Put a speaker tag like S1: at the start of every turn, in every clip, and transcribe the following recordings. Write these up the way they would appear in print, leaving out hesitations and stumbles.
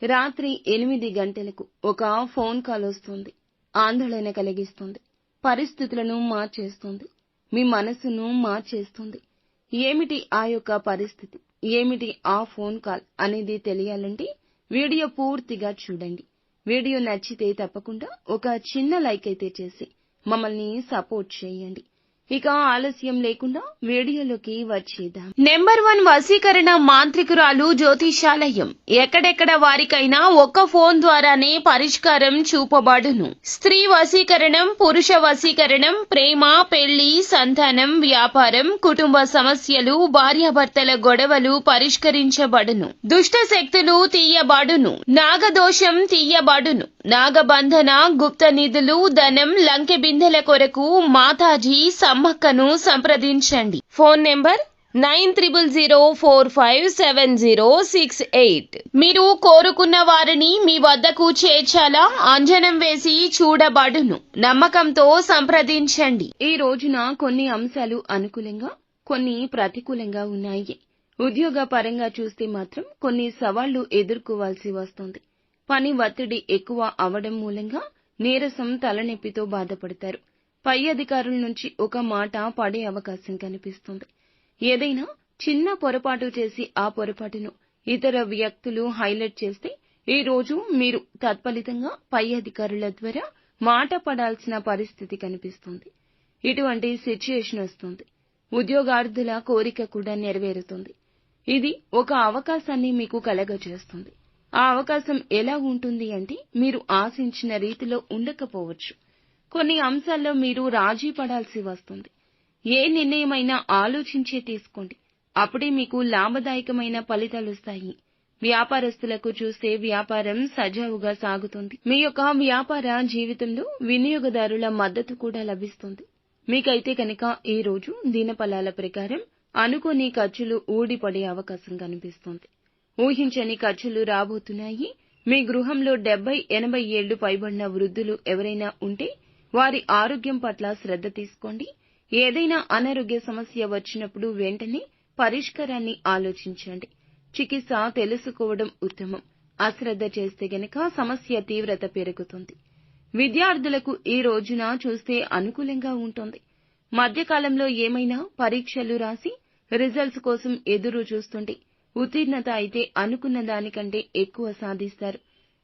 S1: రాత్రి 8 గంటలకు ఒక ఫోన్ కాల్ వస్తుంది. ఆందోళన కలిగిస్తుంది. పరిస్థితులను మార్చేస్తుంది. మీ మనసును మార్చేస్తుంది. ఏమిటి ఆ యొక్క పరిస్థితి, ఏమిటి ఆ ఫోన్ కాల్ అనేది తెలియాలంటే వీడియో పూర్తిగా చూడండి. వీడియో నచ్చితే తప్పకుండా ఒక చిన్న లైక్ అయితే చేసి మమ్మల్ని సపోర్ట్ చేయండి. ఇక ఆలస్యం లేకుండా వీడియోలోకి వచ్చేద్దాం. నెంబర్ 1 వశీకరణ మాంత్రికురాలు జ్యోతిషాలయం. ఎక్కడెక్కడ వారికైనా ఒక్క ఫోన్ ద్వారానే పరిష్కారం చూపబడును. స్త్రీ వశీకరణం, పురుష వశీకరణం, ప్రేమ, పెళ్లి, సంతానం, వ్యాపారం, కుటుంబ సమస్యలు, భార్యాభర్తల గొడవలు పరిష్కరించబడును. దుష్ట శక్తులు తీయబడును. నాగదోషం తీయబడును. నాగబంధన, గుప్త నిధులు, ధనం, లంకె బిందెల కొరకు మాతాజీ సమ్మక్కను సంప్రదించండి. Phone number 9000457068. మీరు కోరుకున్న వారిని మీ వద్దకు చేర్చాలా? అంజనం వేసి చూడబడును. నమ్మకంతో సంప్రదించండి. ఈ రోజున కొన్ని అంశాలు అనుకూలంగా, కొన్ని ప్రతికూలంగా ఉన్నాయి. ఉద్యోగ పరంగా చూస్తే మాత్రం కొన్ని సవాళ్లు ఎదుర్కోవాల్సి వస్తుంది. పని ఒత్తిడి ఎక్కువ అవడం మూలంగా నీరసం, తలనొప్పితో బాధపడతారు. పై అధికారుల నుంచి ఒక మాట పడే అవకాశం కనిపిస్తుంది. ఏదైనా చిన్న పొరపాటు చేసి ఆ పొరపాటును ఇతర వ్యక్తులు హైలైట్ చేస్తే ఈ రోజు మీరు తత్ఫలితంగా పై అధికారుల ద్వారా మాట పడాల్సిన పరిస్థితి కనిపిస్తుంది. ఇటువంటి సిచ్యుయేషన్ వస్తుంది. ఉద్యోగార్థుల కోరిక కూడా నెరవేరుతుంది. ఇది ఒక అవకాశాన్ని మీకు కలగజేస్తుంది. ఆ అవకాశం ఎలా ఉంటుంది అంటే మీరు ఆశించిన రీతిలో ఉండకపోవచ్చు. కొన్ని అంశాల్లో మీరు రాజీ పడాల్సి వస్తుంది. ఏ నిర్ణయమైనా ఆలోచించే తీసుకోండి. అప్పుడే మీకు లాభదాయకమైన ఫలితాలొస్తాయి. వ్యాపారస్తులకు చూస్తే వ్యాపారం సజావుగా సాగుతుంది. మీ యొక్క వ్యాపార జీవితంలో వినియోగదారుల మద్దతు కూడా లభిస్తుంది. మీకైతే కనుక ఈ రోజు దినఫలాల ప్రకారం అనుకోని ఖర్చులు ఊడిపడే అవకాశం కనిపిస్తుంది. ఊహించని ఖర్చులు రాబోతున్నాయి. మీ గృహంలో 70-80 ఏళ్లు పైబడిన వృద్ధులు ఎవరైనా ఉంటే వారి ఆరోగ్యం పట్ల శ్రద్ధ తీసుకోండి. ఏదైనా అనారోగ్య సమస్య వచ్చినప్పుడు వెంటనే పరిష్కారాన్ని ఆలోచించండి. చికిత్స తెలుసుకోవడం ఉత్తమం. అశ్రద్ధ చేస్తే గనక సమస్య తీవ్రత పెరుగుతుంది. విద్యార్థులకు ఈ రోజున చూస్తే అనుకూలంగా ఉంటుంది. మధ్యకాలంలో ఏమైనా పరీక్షలు రాసి రిజల్ట్స్ కోసం ఎదురు చూస్తుంటే ఉత్తీర్ణత అయితే అనుకున్న దానికంటే ఎక్కువ సాధిస్తారు.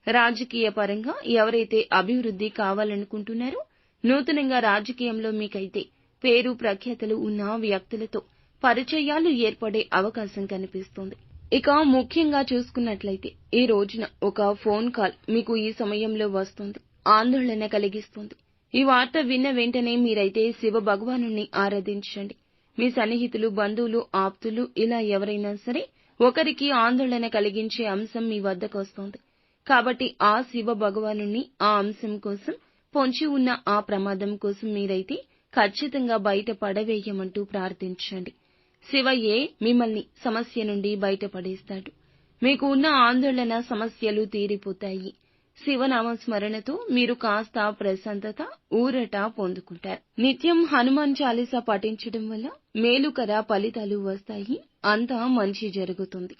S1: రాజకీయ పరంగా ఎవరైతే అభివృద్ధి కావాలనుకుంటున్నారో నూతనంగా రాజకీయంలో మీకైతే పేరు ప్రఖ్యాతలు ఉన్న వ్యక్తులతో పరిచయాలు ఏర్పడే అవకాశం కనిపిస్తుంది. ఇక ముఖ్యంగా చూసుకున్నట్లయితే ఈ రోజున ఒక ఫోన్ కాల్ మీకు ఈ సమయంలో వస్తుంది. ఆందోళన కలిగిస్తుంది. ఈ వార్త విన్న వెంటనే మీరైతే శివ భగవానుణ్ణి ఆరాధించండి. మీ సన్నిహితులు, బంధువులు, ఆప్తులు ఇలా ఎవరైనా సరే ఒకరికి ఆందోళన కలిగించే అంశం మీ వద్దకు వస్తుంది. కాబట్టి ఆ శివ భగవానుణ్ణి ఆ అంశం కోసం, పొంచి ఉన్న ఆ ప్రమాదం కోసం మీరైతే ఖచ్చితంగా బయట పడవేయమంటూ ప్రార్థించండి. శివయ్యే మిమ్మల్ని సమస్య నుండి బయటపడేస్తాడు. మీకు ఉన్న ఆందోళన సమస్యలు తీరిపోతాయి. శివనామ స్మరణతో మీరు కాస్త ప్రశాంతత, ఊరట పొందుకుంటారు. నిత్యం హనుమాన్ చాలీసా పఠించడం వల్ల మేలుకర ఫలితాలు వస్తాయి. అంతా మంచి జరుగుతుంది.